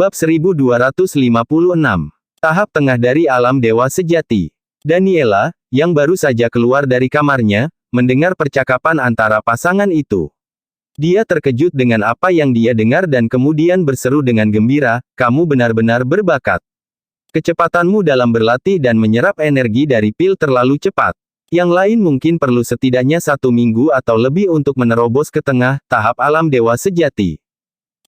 Bab 1256. Tahap tengah dari alam dewa sejati. Daniela, yang baru saja keluar dari kamarnya, mendengar percakapan antara pasangan itu. Dia terkejut dengan apa yang dia dengar dan kemudian berseru dengan gembira, "Kamu benar-benar berbakat. Kecepatanmu dalam berlatih dan menyerap energi dari pil terlalu cepat. Yang lain mungkin perlu setidaknya 1 minggu atau lebih untuk menerobos ke tengah tahap alam dewa sejati.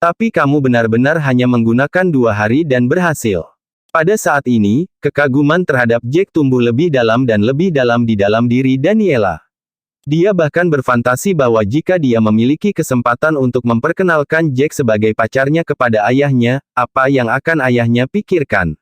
Tapi kamu benar-benar hanya menggunakan 2 hari dan berhasil." Pada saat ini, kekaguman terhadap Jack tumbuh lebih dalam dan lebih dalam di dalam diri Daniela. Dia bahkan berfantasi bahwa jika dia memiliki kesempatan untuk memperkenalkan Jack sebagai pacarnya kepada ayahnya, apa yang akan ayahnya pikirkan.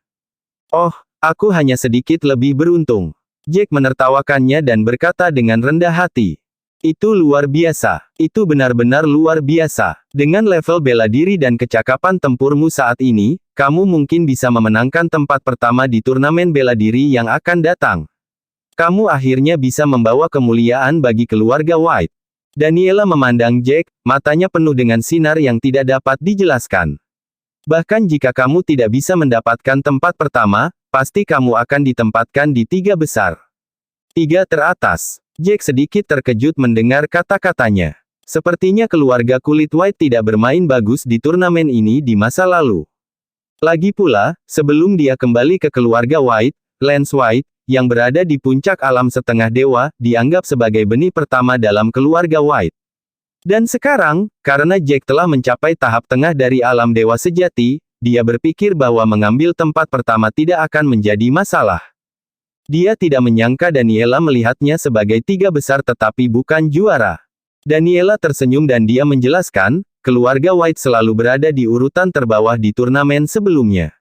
"Oh, aku hanya sedikit lebih beruntung." Jack menertawakannya dan berkata dengan rendah hati. "Itu luar biasa. Itu benar-benar luar biasa. Dengan level bela diri dan kecakapan tempurmu saat ini, kamu mungkin bisa memenangkan tempat pertama di turnamen bela diri yang akan datang. Kamu akhirnya bisa membawa kemuliaan bagi keluarga White." Daniela memandang Jack, matanya penuh dengan sinar yang tidak dapat dijelaskan. "Bahkan jika kamu tidak bisa mendapatkan tempat pertama, pasti kamu akan ditempatkan di 3 besar. 3 teratas." Jack sedikit terkejut mendengar kata-katanya. Sepertinya keluarga kulit White tidak bermain bagus di turnamen ini di masa lalu. Lagi pula, sebelum dia kembali ke keluarga White, Lance White, yang berada di puncak alam setengah dewa, dianggap sebagai benih pertama dalam keluarga White. Dan sekarang, karena Jack telah mencapai tahap tengah dari alam dewa sejati, dia berpikir bahwa mengambil tempat pertama tidak akan menjadi masalah. Dia tidak menyangka Daniela melihatnya sebagai 3 besar tetapi bukan juara. Daniela tersenyum dan dia menjelaskan, keluarga White selalu berada di urutan terbawah di turnamen sebelumnya.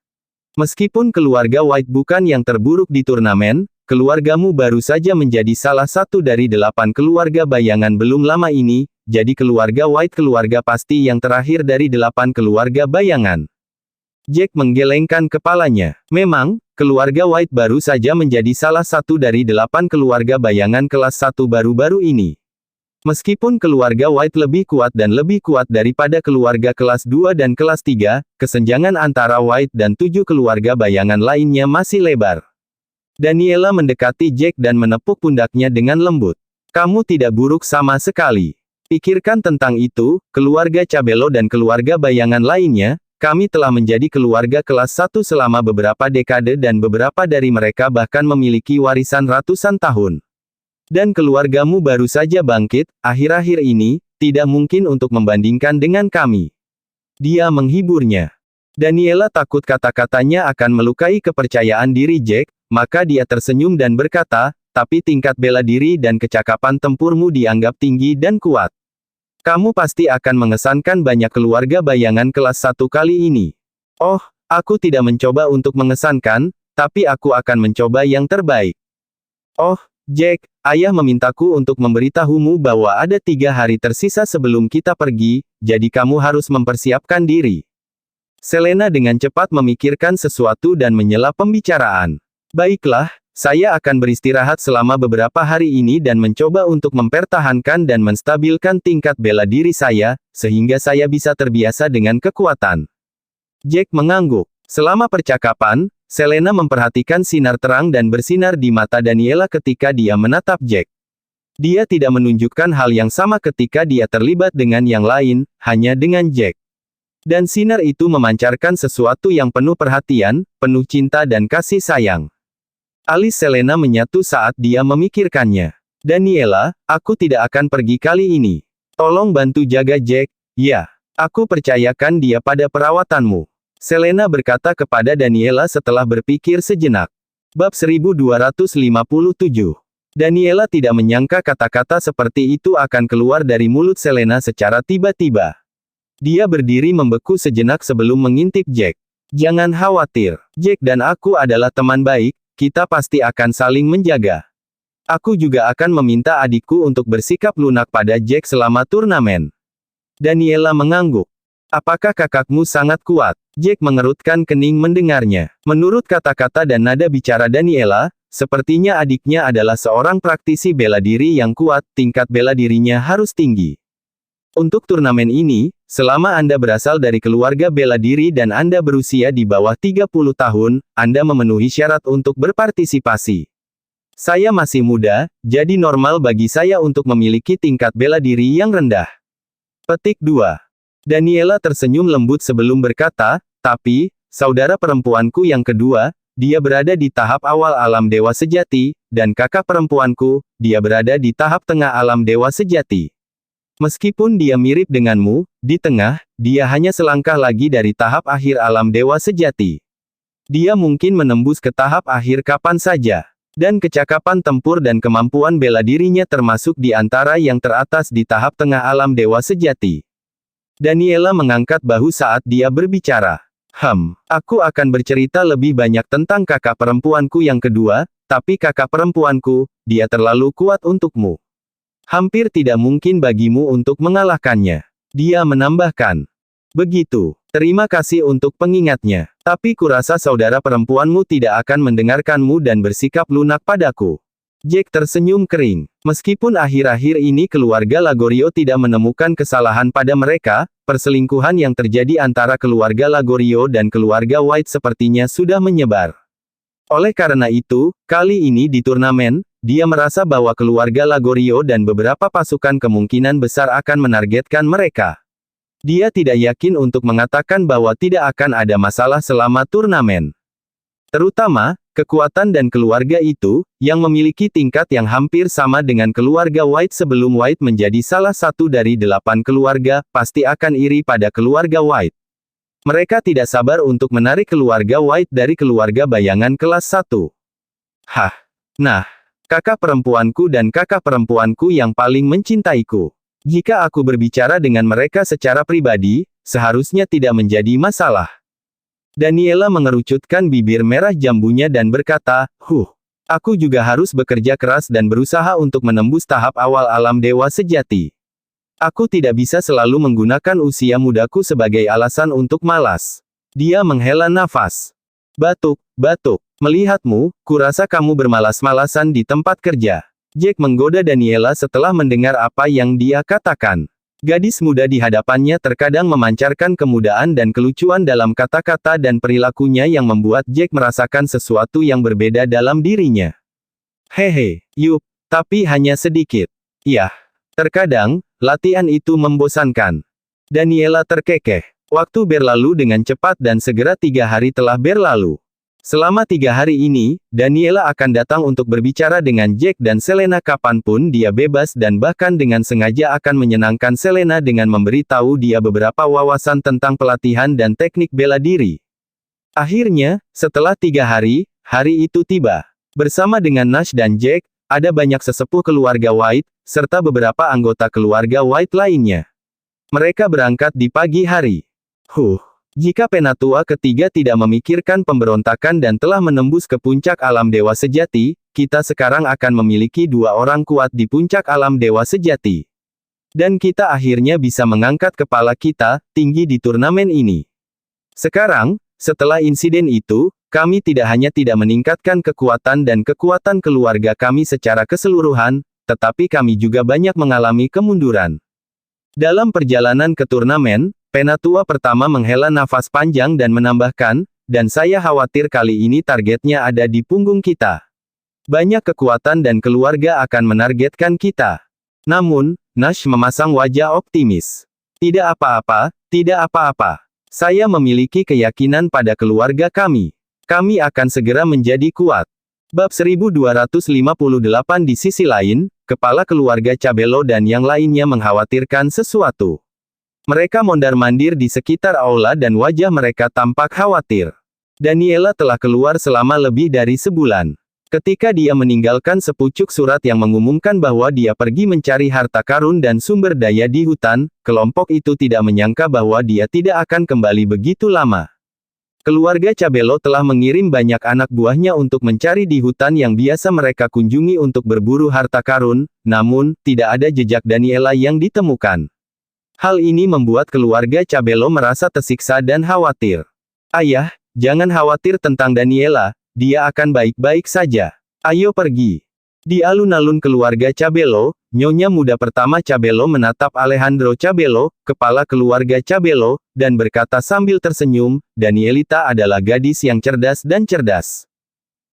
Meskipun keluarga White bukan yang terburuk di turnamen, keluargamu baru saja menjadi salah satu dari 8 keluarga bayangan belum lama ini, jadi keluarga White keluarga pasti yang terakhir dari 8 keluarga bayangan. Jack menggelengkan kepalanya. Memang, keluarga White baru saja menjadi salah satu dari 8 keluarga bayangan kelas 1 baru-baru ini. Meskipun keluarga White lebih kuat dan lebih kuat daripada keluarga kelas 2 dan kelas 3, kesenjangan antara White dan 7 keluarga bayangan lainnya masih lebar. Daniela mendekati Jack dan menepuk pundaknya dengan lembut. "Kamu tidak buruk sama sekali. Pikirkan tentang itu, keluarga Cabello dan keluarga bayangan lainnya. Kami telah menjadi keluarga kelas 1 selama beberapa dekade dan beberapa dari mereka bahkan memiliki warisan ratusan tahun. Dan keluargamu baru saja bangkit, akhir-akhir ini, tidak mungkin untuk membandingkan dengan kami." Dia menghiburnya. Daniela takut kata-katanya akan melukai kepercayaan diri Jack, maka dia tersenyum dan berkata, "Tapi tingkat bela diri dan kecakapan tempurmu dianggap tinggi dan kuat. Kamu pasti akan mengesankan banyak keluarga bayangan kelas 1 kali ini." "Oh, aku tidak mencoba untuk mengesankan, tapi aku akan mencoba yang terbaik." "Oh, Jack, ayah memintaku untuk memberitahumu bahwa ada 3 hari tersisa sebelum kita pergi, jadi kamu harus mempersiapkan diri." Selena dengan cepat memikirkan sesuatu dan menyela pembicaraan. "Baiklah, saya akan beristirahat selama beberapa hari ini dan mencoba untuk mempertahankan dan menstabilkan tingkat bela diri saya, sehingga saya bisa terbiasa dengan kekuatan." Jack mengangguk. Selama percakapan, Selena memperhatikan sinar terang dan bersinar di mata Daniela ketika dia menatap Jack. Dia tidak menunjukkan hal yang sama ketika dia terlibat dengan yang lain, hanya dengan Jack. Dan sinar itu memancarkan sesuatu yang penuh perhatian, penuh cinta dan kasih sayang. Alis Selena menyatu saat dia memikirkannya. "Daniela, aku tidak akan pergi kali ini. Tolong bantu jaga Jack." "Ya, aku percayakan dia pada perawatanmu," Selena berkata kepada Daniela setelah berpikir sejenak. Bab 1257. Daniela tidak menyangka kata-kata seperti itu akan keluar dari mulut Selena secara tiba-tiba. Dia berdiri membeku sejenak sebelum mengintip Jack. "Jangan khawatir, Jack dan aku adalah teman baik. Kita pasti akan saling menjaga. Aku juga akan meminta adikku untuk bersikap lunak pada Jack selama turnamen." Daniela mengangguk. "Apakah kakakmu sangat kuat?" Jack mengerutkan kening mendengarnya. Menurut kata-kata dan nada bicara Daniela, sepertinya adiknya adalah seorang praktisi bela diri yang kuat, tingkat bela dirinya harus tinggi. Untuk turnamen ini, selama Anda berasal dari keluarga bela diri dan Anda berusia di bawah 30 tahun, Anda memenuhi syarat untuk berpartisipasi. Saya masih muda, jadi normal bagi saya untuk memiliki tingkat bela diri yang rendah. Petik 2. Daniela tersenyum lembut sebelum berkata, tapi, saudara perempuanku yang kedua, dia berada di tahap awal alam dewa sejati, dan kakak perempuanku, dia berada di tahap tengah alam dewa sejati. Meskipun dia mirip denganmu, di tengah, dia hanya selangkah lagi dari tahap akhir alam dewa sejati. Dia mungkin menembus ke tahap akhir kapan saja. Dan kecakapan tempur dan kemampuan bela dirinya termasuk di antara yang teratas di tahap tengah alam dewa sejati. Daniela mengangkat bahu saat dia berbicara. Aku akan bercerita lebih banyak tentang kakak perempuanku yang kedua, tapi kakak perempuanku, dia terlalu kuat untukmu. Hampir tidak mungkin bagimu untuk mengalahkannya. Dia menambahkan. Begitu. Terima kasih untuk pengingatnya. Tapi kurasa saudara perempuanmu tidak akan mendengarkanmu dan bersikap lunak padaku. Jack tersenyum kering. Meskipun akhir-akhir ini keluarga Lagorio tidak menemukan kesalahan pada mereka, perselingkuhan yang terjadi antara keluarga Lagorio dan keluarga White sepertinya sudah menyebar. Oleh karena itu, kali ini di turnamen, dia merasa bahwa keluarga Lagorio dan beberapa pasukan kemungkinan besar akan menargetkan mereka. Dia tidak yakin untuk mengatakan bahwa tidak akan ada masalah selama turnamen. Terutama, kekuatan dan keluarga itu, yang memiliki tingkat yang hampir sama dengan keluarga White sebelum White menjadi salah satu dari 8 keluarga, pasti akan iri pada keluarga White. Mereka tidak sabar untuk menarik keluarga White dari keluarga bayangan kelas 1. Nah, kakak perempuanku dan kakak perempuanku yang paling mencintaiku. Jika aku berbicara dengan mereka secara pribadi, seharusnya tidak menjadi masalah. Daniela mengerucutkan bibir merah jambunya dan berkata, aku juga harus bekerja keras dan berusaha untuk menembus tahap awal alam dewa sejati. Aku tidak bisa selalu menggunakan usia mudaku sebagai alasan untuk malas. Dia menghela nafas. Batuk. Melihatmu, kurasa kamu bermalas-malasan di tempat kerja. Jack menggoda Daniela setelah mendengar apa yang dia katakan. Gadis muda di hadapannya terkadang memancarkan kemudaan dan kelucuan dalam kata-kata dan perilakunya yang membuat Jack merasakan sesuatu yang berbeda dalam dirinya. Tapi hanya sedikit. Ya. Terkadang, latihan itu membosankan. Daniela terkekeh. Waktu berlalu dengan cepat dan segera 3 hari telah berlalu. Selama 3 hari ini, Daniela akan datang untuk berbicara dengan Jack dan Selena kapanpun dia bebas dan bahkan dengan sengaja akan menyenangkan Selena dengan memberi tahu dia beberapa wawasan tentang pelatihan dan teknik bela diri. Akhirnya, setelah 3 hari, hari itu tiba. Bersama dengan Nash dan Jack, ada banyak sesepuh keluarga White, serta beberapa anggota keluarga White lainnya. Mereka berangkat di pagi hari. Jika penatua ketiga tidak memikirkan pemberontakan dan telah menembus ke puncak alam dewa sejati, kita sekarang akan memiliki 2 orang kuat di puncak alam dewa sejati. Dan kita akhirnya bisa mengangkat kepala kita, tinggi di turnamen ini. Sekarang, setelah insiden itu, kami tidak hanya tidak meningkatkan kekuatan dan kekuatan keluarga kami secara keseluruhan, tetapi kami juga banyak mengalami kemunduran. Dalam perjalanan ke turnamen, penatua pertama menghela nafas panjang dan menambahkan, dan saya khawatir kali ini targetnya ada di punggung kita. Banyak kekuatan dan keluarga akan menargetkan kita. Namun, Nash memasang wajah optimis. Tidak apa-apa, tidak apa-apa. Saya memiliki keyakinan pada keluarga kami. Kami akan segera menjadi kuat. Bab 1258 di sisi lain, kepala keluarga Cabello dan yang lainnya mengkhawatirkan sesuatu. Mereka mondar-mandir di sekitar aula dan wajah mereka tampak khawatir. Daniela telah keluar selama lebih dari sebulan. Ketika dia meninggalkan sepucuk surat yang mengumumkan bahwa dia pergi mencari harta karun dan sumber daya di hutan, kelompok itu tidak menyangka bahwa dia tidak akan kembali begitu lama. Keluarga Cabello telah mengirim banyak anak buahnya untuk mencari di hutan yang biasa mereka kunjungi untuk berburu harta karun, namun, tidak ada jejak Daniela yang ditemukan. Hal ini membuat keluarga Cabello merasa tersiksa dan khawatir. Ayah, jangan khawatir tentang Daniela, dia akan baik-baik saja. Ayo pergi. Di alun-alun keluarga Cabello, nyonya muda pertama Cabello menatap Alejandro Cabello, kepala keluarga Cabello, dan berkata sambil tersenyum, Danielita adalah gadis yang cerdas dan cerdas.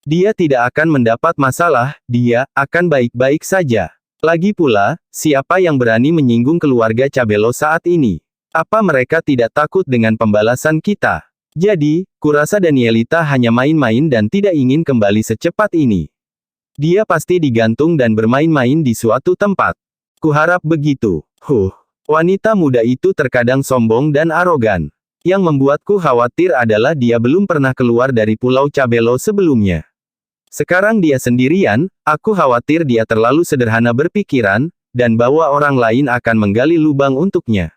Dia tidak akan mendapat masalah, dia akan baik-baik saja. Lagi pula, siapa yang berani menyinggung keluarga Cabello saat ini? Apa mereka tidak takut dengan pembalasan kita? Jadi, kurasa Danielita hanya main-main dan tidak ingin kembali secepat ini. Dia pasti digantung dan bermain-main di suatu tempat. Kuharap begitu. Wanita muda itu terkadang sombong dan arogan. Yang membuatku khawatir adalah dia belum pernah keluar dari Pulau Cabello sebelumnya. Sekarang dia sendirian, aku khawatir dia terlalu sederhana berpikiran, dan bahwa orang lain akan menggali lubang untuknya.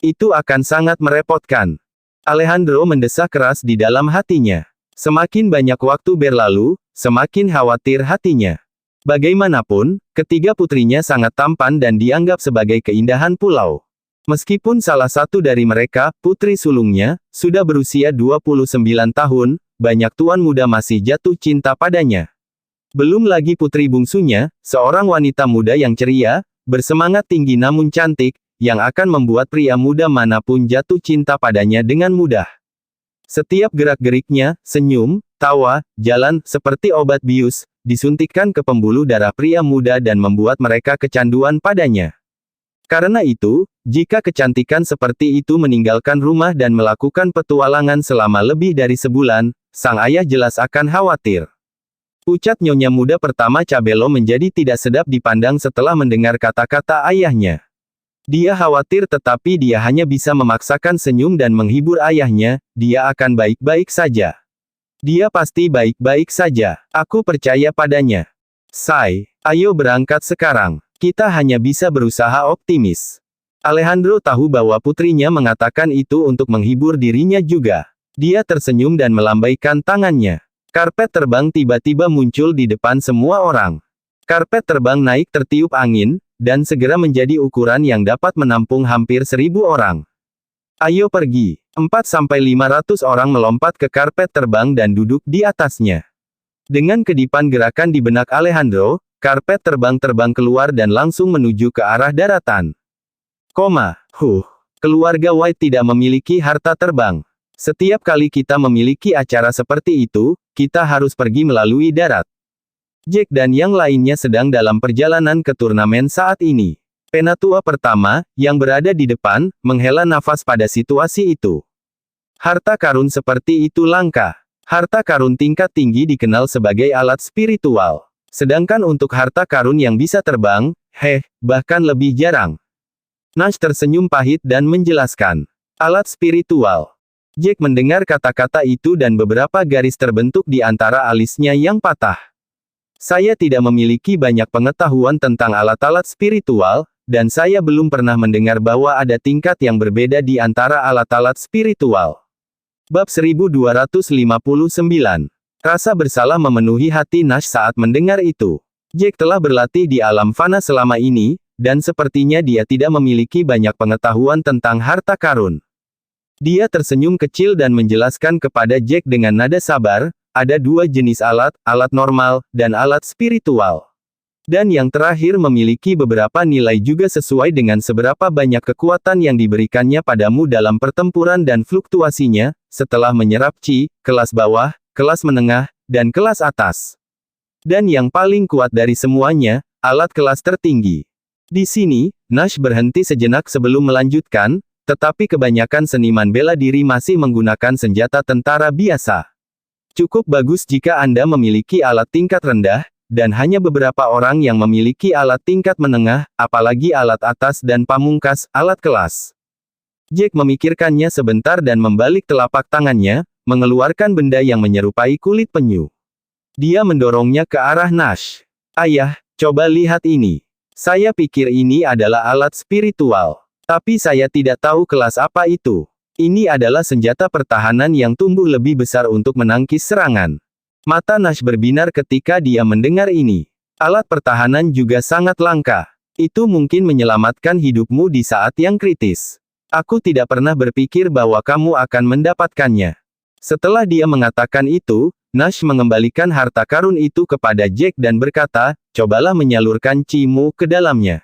Itu akan sangat merepotkan. Alejandro mendesah keras di dalam hatinya. Semakin banyak waktu berlalu, semakin khawatir hatinya. Bagaimanapun, ketiga putrinya sangat tampan dan dianggap sebagai keindahan pulau. Meskipun salah satu dari mereka, putri sulungnya, sudah berusia 29 tahun, banyak tuan muda masih jatuh cinta padanya. Belum lagi putri bungsunya, seorang wanita muda yang ceria, bersemangat tinggi namun cantik, yang akan membuat pria muda manapun jatuh cinta padanya dengan mudah. Setiap gerak-geriknya, senyum, tawa, jalan, seperti obat bius, disuntikkan ke pembuluh darah pria muda dan membuat mereka kecanduan padanya. Karena itu, jika kecantikan seperti itu meninggalkan rumah dan melakukan petualangan selama lebih dari sebulan, sang ayah jelas akan khawatir. Ucat nyonya muda pertama Cabello menjadi tidak sedap dipandang setelah mendengar kata-kata ayahnya. Dia khawatir tetapi dia hanya bisa memaksakan senyum dan menghibur ayahnya, dia akan baik-baik saja. Dia pasti baik-baik saja, aku percaya padanya. Say, ayo berangkat sekarang, kita hanya bisa berusaha optimis. Alejandro tahu bahwa putrinya mengatakan itu untuk menghibur dirinya juga. Dia tersenyum dan melambaikan tangannya. Karpet terbang tiba-tiba muncul di depan semua orang. Karpet terbang naik tertiup angin, dan segera menjadi ukuran yang dapat menampung hampir 1000 orang. Ayo pergi. 4-500 orang melompat ke karpet terbang dan duduk di atasnya. Dengan kedipan gerakan di benak Alejandro, karpet terbang keluar dan langsung menuju ke arah daratan. Keluarga White tidak memiliki harta terbang. Setiap kali kita memiliki acara seperti itu, kita harus pergi melalui darat. Jack dan yang lainnya sedang dalam perjalanan ke turnamen saat ini. Penatua pertama, yang berada di depan, menghela nafas pada situasi itu. Harta karun seperti itu langka. Harta karun tingkat tinggi dikenal sebagai alat spiritual. Sedangkan untuk harta karun yang bisa terbang, bahkan lebih jarang. Nash tersenyum pahit dan menjelaskan. Alat spiritual. Jack mendengar kata-kata itu dan beberapa garis terbentuk di antara alisnya yang patah. Saya tidak memiliki banyak pengetahuan tentang alat-alat spiritual, dan saya belum pernah mendengar bahwa ada tingkat yang berbeda di antara alat-alat spiritual. Bab 1259. Rasa bersalah memenuhi hati Nash saat mendengar itu. Jack telah berlatih di alam fana selama ini, dan sepertinya dia tidak memiliki banyak pengetahuan tentang harta karun. Dia tersenyum kecil dan menjelaskan kepada Jack dengan nada sabar, ada dua jenis alat, alat normal, dan alat spiritual. Dan yang terakhir memiliki beberapa nilai juga sesuai dengan seberapa banyak kekuatan yang diberikannya padamu dalam pertempuran dan fluktuasinya, setelah menyerap Qi, kelas bawah, kelas menengah, dan kelas atas. Dan yang paling kuat dari semuanya, alat kelas tertinggi. Di sini, Nash berhenti sejenak sebelum melanjutkan, tetapi kebanyakan seniman bela diri masih menggunakan senjata tentara biasa. Cukup bagus jika Anda memiliki alat tingkat rendah, dan hanya beberapa orang yang memiliki alat tingkat menengah, apalagi alat atas dan pamungkas, alat kelas. Jack memikirkannya sebentar dan membalik telapak tangannya, mengeluarkan benda yang menyerupai kulit penyu. Dia mendorongnya ke arah Nash. Ayah, coba lihat ini. Saya pikir ini adalah alat spiritual. Tapi saya tidak tahu kelas apa itu. Ini adalah senjata pertahanan yang tumbuh lebih besar untuk menangkis serangan. Mata Nash berbinar ketika dia mendengar ini. Alat pertahanan juga sangat langka. Itu mungkin menyelamatkan hidupmu di saat yang kritis. Aku tidak pernah berpikir bahwa kamu akan mendapatkannya. Setelah dia mengatakan itu, Nash mengembalikan harta karun itu kepada Jack dan berkata, cobalah menyalurkan Chi-mu ke dalamnya.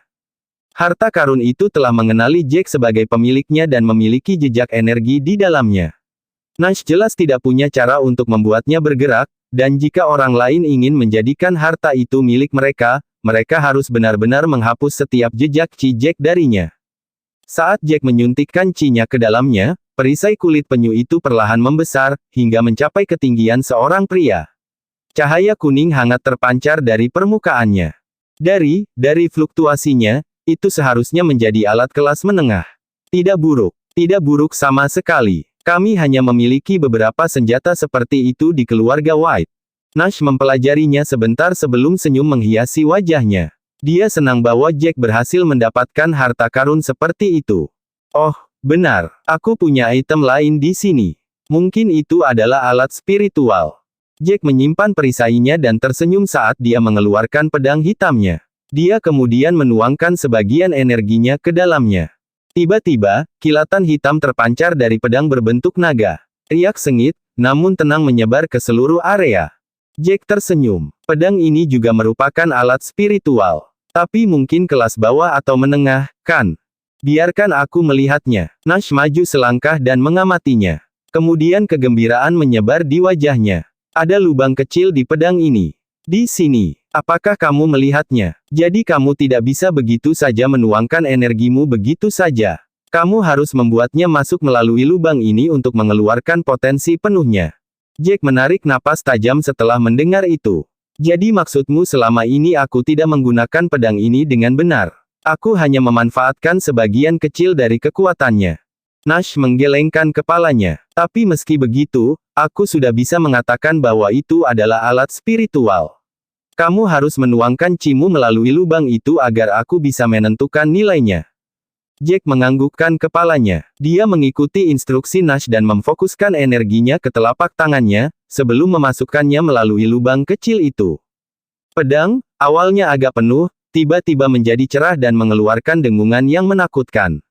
Harta karun itu telah mengenali Jack sebagai pemiliknya dan memiliki jejak energi di dalamnya. Nash jelas tidak punya cara untuk membuatnya bergerak, dan jika orang lain ingin menjadikan harta itu milik mereka, mereka harus benar-benar menghapus setiap jejak Chi Jack darinya. Saat Jack menyuntikkan Chi-nya ke dalamnya, perisai kulit penyu itu perlahan membesar, hingga mencapai ketinggian seorang pria. Cahaya kuning hangat terpancar dari permukaannya. Dari fluktuasinya, itu seharusnya menjadi alat kelas menengah. Tidak buruk sama sekali. Kami hanya memiliki beberapa senjata seperti itu di keluarga White. Nash mempelajarinya sebentar sebelum senyum menghiasi wajahnya. Dia senang bahwa Jack berhasil mendapatkan harta karun seperti itu. Oh, benar, aku punya item lain di sini. Mungkin itu adalah alat spiritual. Jack menyimpan perisainya dan tersenyum saat dia mengeluarkan pedang hitamnya. Dia kemudian menuangkan sebagian energinya ke dalamnya. Tiba-tiba, kilatan hitam terpancar dari pedang berbentuk naga. Riak sengit, namun tenang menyebar ke seluruh area. Jack tersenyum. Pedang ini juga merupakan alat spiritual. Tapi mungkin kelas bawah atau menengah, kan? Biarkan aku melihatnya. Nash maju selangkah dan mengamatinya. Kemudian kegembiraan menyebar di wajahnya. Ada lubang kecil di pedang ini. Di sini. Apakah kamu melihatnya? Jadi kamu tidak bisa begitu saja menuangkan energimu begitu saja. Kamu harus membuatnya masuk melalui lubang ini untuk mengeluarkan potensi penuhnya. Jack menarik napas tajam setelah mendengar itu. Jadi maksudmu selama ini aku tidak menggunakan pedang ini dengan benar. Aku hanya memanfaatkan sebagian kecil dari kekuatannya. Nash menggelengkan kepalanya. Tapi meski begitu, aku sudah bisa mengatakan bahwa itu adalah alat spiritual. Kamu harus menuangkan Chi-mu melalui lubang itu agar aku bisa menentukan nilainya. Jack menganggukkan kepalanya. Dia mengikuti instruksi Nash dan memfokuskan energinya ke telapak tangannya, sebelum memasukkannya melalui lubang kecil itu. Pedang, awalnya agak penuh, tiba-tiba menjadi cerah dan mengeluarkan dengungan yang menakutkan.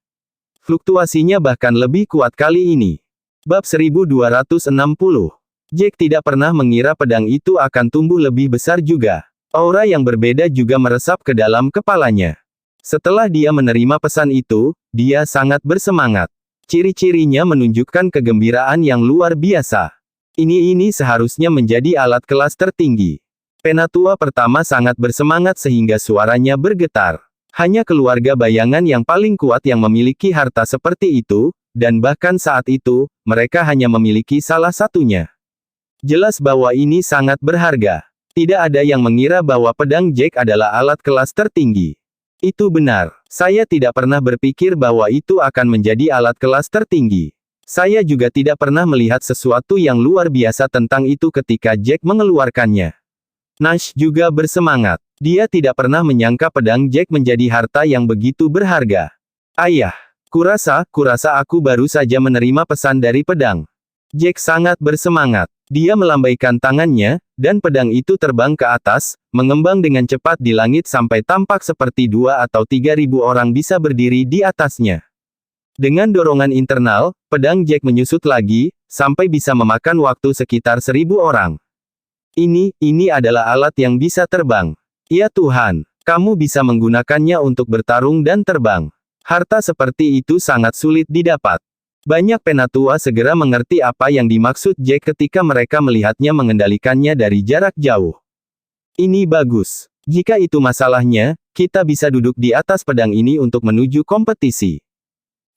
Fluktuasinya bahkan lebih kuat kali ini. Bab 1260. Jack tidak pernah mengira pedang itu akan tumbuh lebih besar juga. Aura yang berbeda juga meresap ke dalam kepalanya. Setelah dia menerima pesan itu, dia sangat bersemangat. Ciri-cirinya menunjukkan kegembiraan yang luar biasa. Ini seharusnya menjadi alat kelas tertinggi. Penatua pertama sangat bersemangat sehingga suaranya bergetar. Hanya keluarga bayangan yang paling kuat yang memiliki harta seperti itu, dan bahkan saat itu, mereka hanya memiliki salah satunya. Jelas bahwa ini sangat berharga. Tidak ada yang mengira bahwa pedang Jack adalah alat kelas tertinggi. Itu benar. Saya tidak pernah berpikir bahwa itu akan menjadi alat kelas tertinggi. Saya juga tidak pernah melihat sesuatu yang luar biasa tentang itu ketika Jack mengeluarkannya. Nash juga bersemangat. Dia tidak pernah menyangka pedang Jack menjadi harta yang begitu berharga. Ayah, kurasa aku baru saja menerima pesan dari pedang. Jack sangat bersemangat. Dia melambaikan tangannya, dan pedang itu terbang ke atas, mengembang dengan cepat di langit sampai tampak seperti 2 atau 3.000 orang bisa berdiri di atasnya. Dengan dorongan internal, pedang Jack menyusut lagi, sampai bisa memakan waktu sekitar 1.000 orang. Ini adalah alat yang bisa terbang. Ya Tuhan, kamu bisa menggunakannya untuk bertarung dan terbang. Harta seperti itu sangat sulit didapat. Banyak penatua segera mengerti apa yang dimaksud Jack ketika mereka melihatnya mengendalikannya dari jarak jauh. Ini bagus. Jika itu masalahnya, kita bisa duduk di atas pedang ini untuk menuju kompetisi.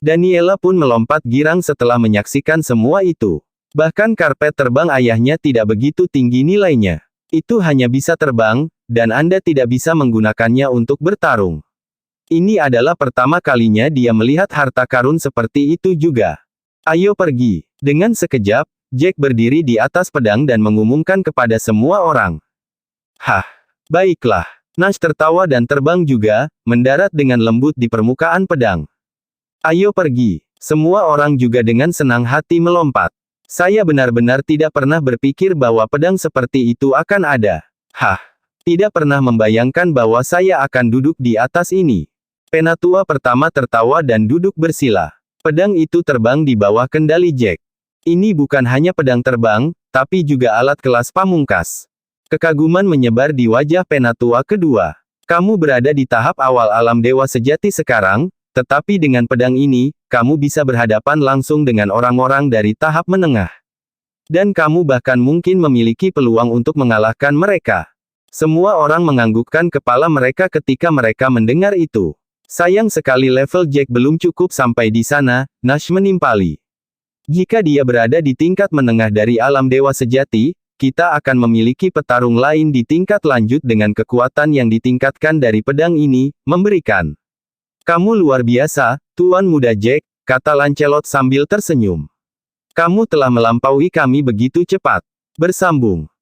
Daniela pun melompat girang setelah menyaksikan semua itu. Bahkan karpet terbang ayahnya tidak begitu tinggi nilainya. Itu hanya bisa terbang, dan Anda tidak bisa menggunakannya untuk bertarung. Ini adalah pertama kalinya dia melihat harta karun seperti itu juga. Ayo pergi. Dengan sekejap, Jack berdiri di atas pedang dan mengumumkan kepada semua orang. Hah, baiklah. Nash tertawa dan terbang juga, mendarat dengan lembut di permukaan pedang. Ayo pergi. Semua orang juga dengan senang hati melompat. Saya benar-benar tidak pernah berpikir bahwa pedang seperti itu akan ada. Hah, tidak pernah membayangkan bahwa saya akan duduk di atas ini. Penatua pertama tertawa dan duduk bersila. Pedang itu terbang di bawah kendali Jack. Ini bukan hanya pedang terbang, tapi juga alat kelas pamungkas. Kekaguman menyebar di wajah Penatua kedua. Kamu berada di tahap awal alam dewa sejati sekarang, tetapi dengan pedang ini, kamu bisa berhadapan langsung dengan orang-orang dari tahap menengah. Dan kamu bahkan mungkin memiliki peluang untuk mengalahkan mereka. Semua orang menganggukkan kepala mereka ketika mereka mendengar itu. Sayang sekali level Jack belum cukup sampai di sana, Nash menimpali. Jika dia berada di tingkat menengah dari alam dewa sejati, kita akan memiliki petarung lain di tingkat lanjut dengan kekuatan yang ditingkatkan dari pedang ini, memberikan. Kamu luar biasa, Tuan Muda Jack, kata Lancelot sambil tersenyum. Kamu telah melampaui kami begitu cepat. Bersambung.